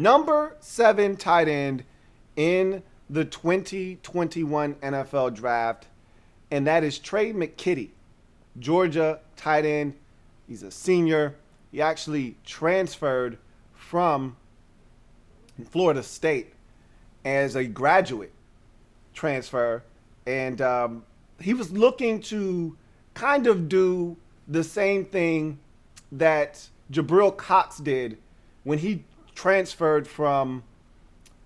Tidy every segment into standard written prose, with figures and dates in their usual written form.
number 7 tight end in the 2021 NFL Draft, and that is Tre McKitty, Georgia tight end. He's a senior. He actually transferred from Florida State as a graduate transfer, and he was looking to kind of do the same thing that Jabril Cox did when he transferred from,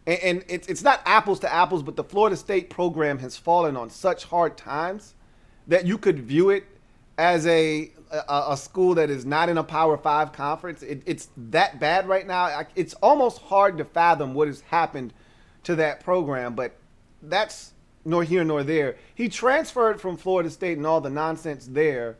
and it's not apples to apples, but the Florida State program has fallen on such hard times that you could view it as a school that is not in a Power 5 conference. It's that bad right now. It's almost hard to fathom what has happened to that program, but that's nor here nor there. He transferred from Florida State and all the nonsense there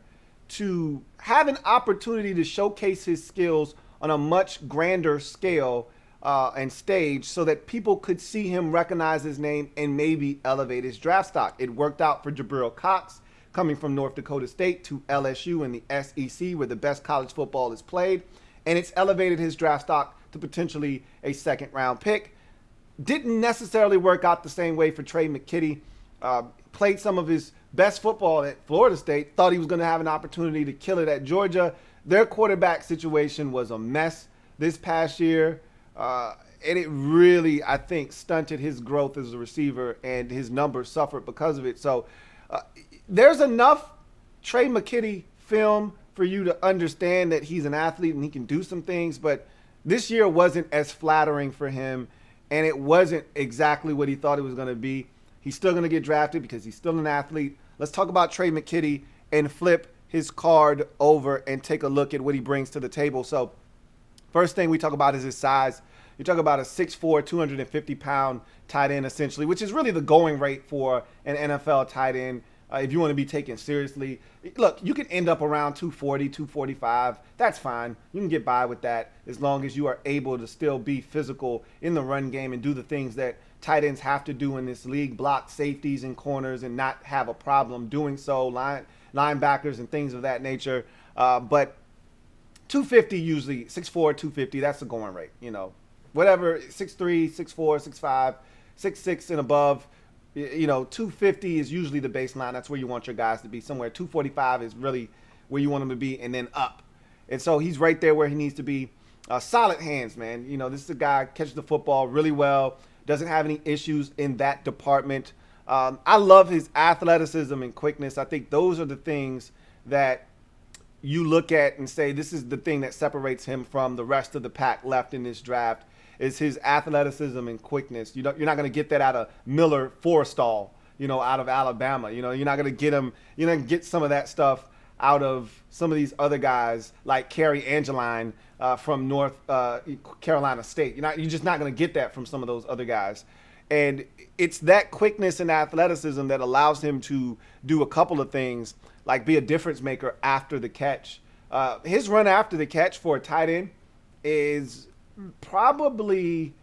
to have an opportunity to showcase his skills on a much grander scale and stage so that people could see him, recognize his name, and maybe elevate his draft stock. It worked out for Jabril Cox, coming from North Dakota State to LSU in the SEC, where the best college football is played, and it's elevated his draft stock to potentially a second-round pick. Didn't necessarily work out the same way for Tre McKitty. Played some of his best football at Florida State, thought he was going to have an opportunity to kill it at Georgia. Their quarterback situation was a mess this past year, and it really, I think, stunted his growth as a receiver, and his numbers suffered because of it. So there's enough Tre McKitty film for you to understand that he's an athlete and he can do some things, but this year wasn't as flattering for him, and it wasn't exactly what he thought it was going to be. He's still going to get drafted because he's still an athlete. Let's talk about Tre McKitty and flip his card over and take a look at what he brings to the table. So first thing we talk about is his size. You talk about a 6'4", 250-pound tight end, essentially, which is really the going rate for an NFL tight end. If you want to be taken seriously, look, you can end up around 240, 245. That's fine. You can get by with that as long as you are able to still be physical in the run game and do the things that tight ends have to do in this league, block safeties and corners and not have a problem doing so, linebackers and things of that nature. But 250 usually, 6'4", 250, that's the going rate. You know, whatever, 6'3", 6'4", 6'5", 6'6", and above. You know, 250 is usually the baseline. That's where you want your guys to be. Somewhere 245 is really where you want them to be, and then up. And so he's right there where he needs to be. Solid hands, man. You know, this is a guy catches the football really well. Doesn't have any issues in that department. I love his athleticism and quickness. I think those are the things that you look at and say this is the thing that separates him from the rest of the pack left in this draft. Is his athleticism and quickness. You're not going to get that out of Miller Forrestall, you know, out of Alabama. You know, you're not going to get him. You're not going to get some of that stuff out of some of these other guys like Kerry Angeline from North Carolina State. You're just not going to get that from some of those other guys. And it's that quickness and athleticism that allows him to do a couple of things, like be a difference maker after the catch. His run after the catch for a tight end is probably,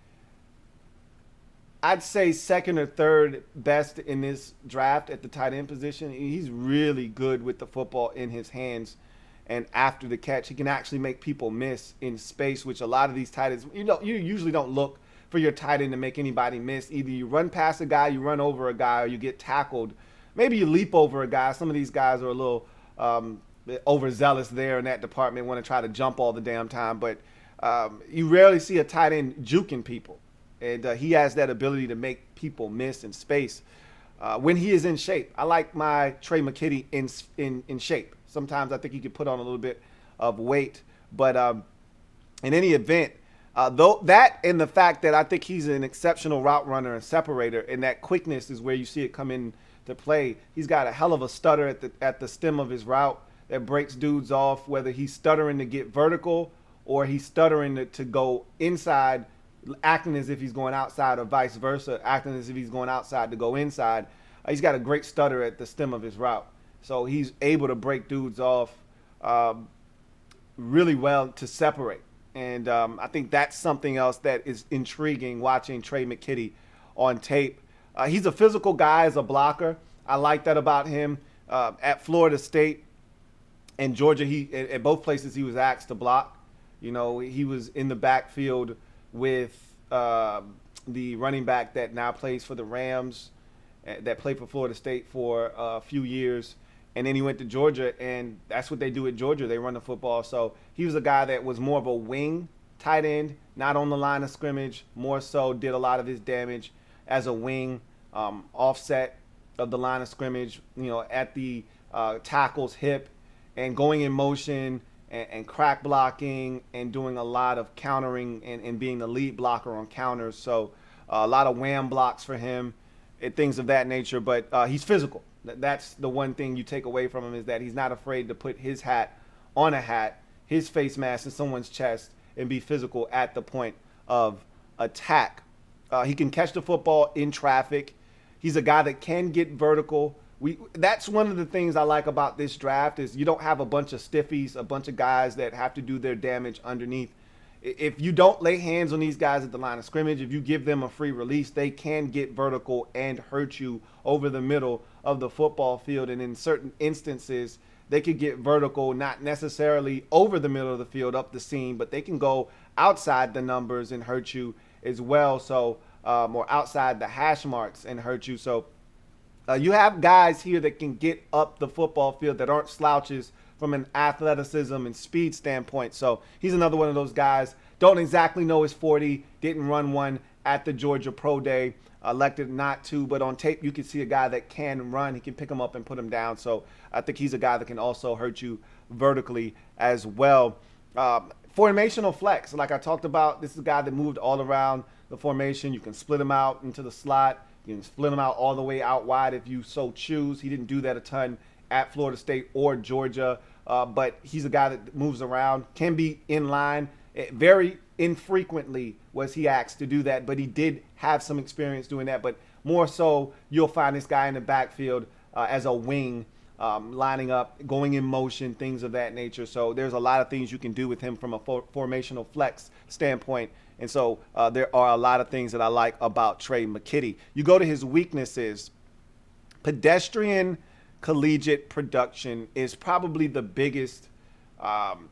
I'd say, second or third best in this draft at the tight end position. He's really good with the football in his hands, and after the catch, he can actually make people miss in space, which a lot of these tight ends, you usually don't look for your tight end to make anybody miss. Either you run past a guy, you run over a guy, or you get tackled. Maybe you leap over a guy. Some of these guys are a little overzealous there in that department, want to try to jump all the damn time, but you rarely see a tight end juking people, and he has that ability to make people miss in space when he is in shape. I like my Tre McKitty in shape. Sometimes I think he could put on a little bit of weight, but in any event, though that and the fact that I think he's an exceptional route runner and separator, and that quickness is where you see it come in to play. He's got a hell of a stutter at the stem of his route that breaks dudes off, whether he's stuttering to get vertical or he's stuttering to go inside, acting as if he's going outside, or vice versa, acting as if he's going outside to go inside. He's got a great stutter at the stem of his route. So he's able to break dudes off really well to separate. And I think that's something else that is intriguing watching Tre McKitty on tape. He's a physical guy as a blocker. I like that about him. At Florida State and Georgia, at both places he was asked to block. You know, he was in the backfield with the running back that now plays for the Rams, that played for Florida State for a few years. And then he went to Georgia, and that's what they do at Georgia. They run the football. So he was a guy that was more of a wing tight end, not on the line of scrimmage, more so did a lot of his damage as a wing, offset of the line of scrimmage, at the tackle's hip, and going in motion and crack blocking and doing a lot of countering and being the lead blocker on counters. So a lot of wham blocks for him and things of that nature. But he's physical. That's the one thing you take away from him, is that he's not afraid to put his hat on a hat, his face mask in someone's chest, and be physical at the point of attack. He can catch the football in traffic. He's a guy that can get vertical. That's one of the things I like about this draft, is you don't have a bunch of stiffies, a bunch of guys that have to do their damage underneath. If you don't lay hands on these guys at the line of scrimmage, if you give them a free release, they can get vertical and hurt you over the middle of the football field. And in certain instances, they could get vertical, not necessarily over the middle of the field, up the seam, but they can go outside the numbers and hurt you as well. So, or outside the hash marks and hurt you. So you have guys here that can get up the football field that aren't slouches from an athleticism and speed standpoint. So he's another one of those guys. Don't exactly know his 40, didn't run one at the Georgia Pro Day, elected not to, but on tape you can see a guy that can run. He can pick him up and put him down. So I think he's a guy that can also hurt you vertically as well. Formational flex, like I talked about, this is a guy that moved all around the formation. You can split him out into the slot. You can split him out all the way out wide if you so choose. He didn't do that a ton at Florida State or Georgia, but he's a guy that moves around, can be in line. Very infrequently was he asked to do that, but he did have some experience doing that. But more so, you'll find this guy in the backfield as a wing, lining up, going in motion, things of that nature. So there's a lot of things you can do with him from a formational flex standpoint. And so there are a lot of things that I like about Tre McKitty. You go to his weaknesses. Pedestrian collegiate production is probably the biggest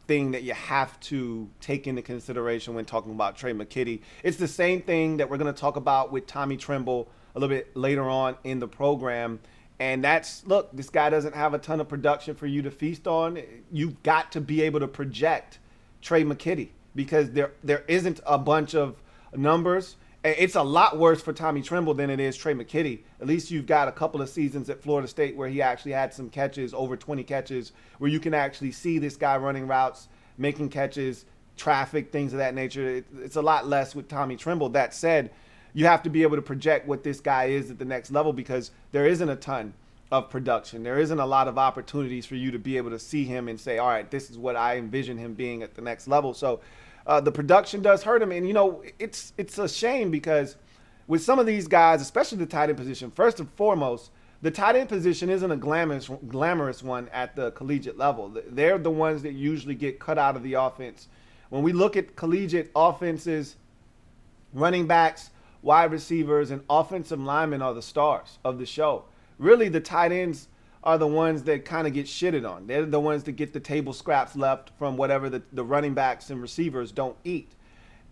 thing that you have to take into consideration when talking about Tre McKitty. It's the same thing that we're going to talk about with Tommy Tremble a little bit later on in the program. And that's, look, this guy doesn't have a ton of production for you to feast on. You've got to be able to project Tre McKitty, because there isn't a bunch of numbers. It's a lot worse for Tommy Tremble than it is Tre McKitty. At least you've got a couple of seasons at Florida State where he actually had some catches, over 20 catches, where you can actually see this guy running routes, making catches, traffic, things of that nature. It's a lot less with Tommy Tremble. That said, you have to be able to project what this guy is at the next level, because there isn't a ton of production. There isn't a lot of opportunities for you to be able to see him and say, all right, this is what I envision him being at the next level. So the production does hurt him. And, it's a shame, because with some of these guys, especially the tight end position, first and foremost, the tight end position isn't a glamorous one at the collegiate level. They're the ones that usually get cut out of the offense. When we look at collegiate offenses, running backs, wide receivers, and offensive linemen are the stars of the show. Really, the tight ends are the ones that kind of get shitted on. They're the ones that get the table scraps left from whatever the running backs and receivers don't eat.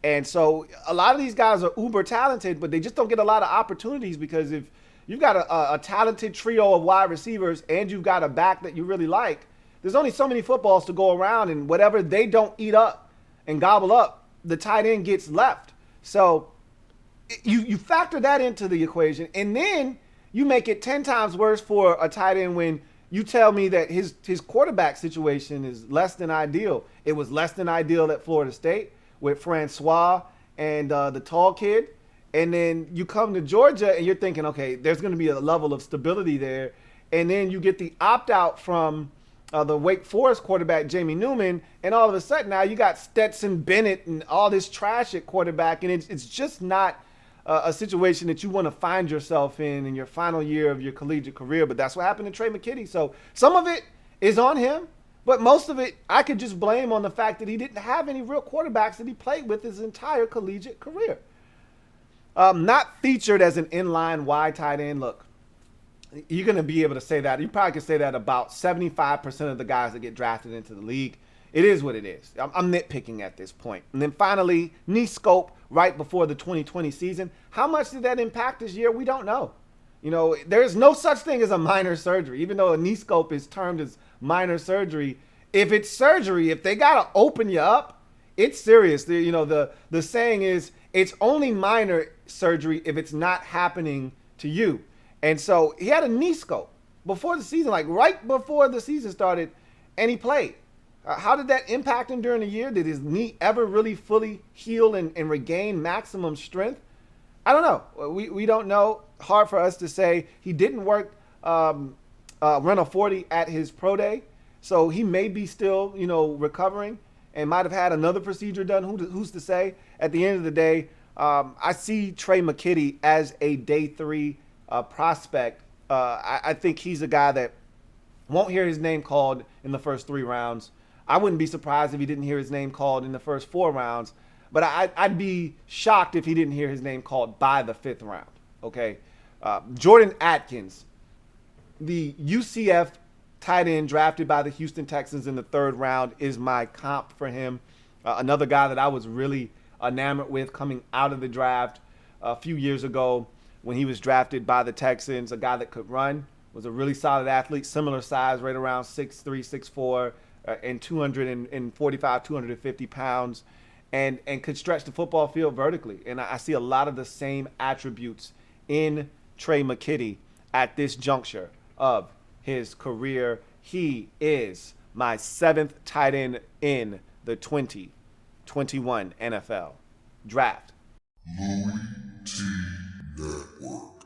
And so a lot of these guys are uber talented, but they just don't get a lot of opportunities, because if you've got a talented trio of wide receivers and you've got a back that you really like, there's only so many footballs to go around, and whatever they don't eat up and gobble up, the tight end gets left. So you factor that into the equation, and then you make it 10 times worse for a tight end when you tell me that his quarterback situation is less than ideal. It was less than ideal at Florida State with Francois and the tall kid. And then you come to Georgia and you're thinking, okay, there's going to be a level of stability there. And then you get the opt-out from the Wake Forest quarterback, Jamie Newman, and all of a sudden now you got Stetson Bennett and all this trash at quarterback, and it's just not a situation that you want to find yourself in your final year of your collegiate career. But that's what happened to Tre McKitty. So some of it is on him, but most of it I could just blame on the fact that he didn't have any real quarterbacks that he played with his entire collegiate career. Not featured as an inline wide tight end. Look, you're going to be able to say that. You probably could say that about 75% of the guys that get drafted into the league. it is what it is. I'm nitpicking at this point. And then finally, knee scope right before the 2020 season. How much did that impact this year? We don't know. You know, there's no such thing as a minor surgery, even though a knee scope is termed as minor surgery. If it's surgery, if they got to open you up, it's serious. The saying is it's only minor surgery if it's not happening to you. And so he had a knee scope before the season, like right before the season started, and he played. How did that impact him during the year? Did his knee ever really fully heal and regain maximum strength? I don't know. We don't know. Hard for us to say. He didn't work run a 40 at his pro day, so he may be still, recovering and might have had another procedure done. Who's to say? At the end of the day, I see Tre McKitty as a day 3 prospect. I think he's a guy that won't hear his name called in the first 3 rounds. I wouldn't be surprised if he didn't hear his name called in the first 4 rounds, but I'd be shocked if he didn't hear his name called by the 5th round. Okay, Jordan Atkins, the UCF tight end drafted by the Houston Texans in the 3rd round, is my comp for him. Another guy that I was really enamored with coming out of the draft a few years ago when he was drafted by the Texans. A guy that could run, was a really solid athlete, similar size, right around 6'3", 6'4", and 245, 250 pounds, and could stretch the football field vertically. And I see a lot of the same attributes in Tre McKitty at this juncture of his career. He is my 7th tight end in the 2021 NFL Draft. LouieTeeNetwork.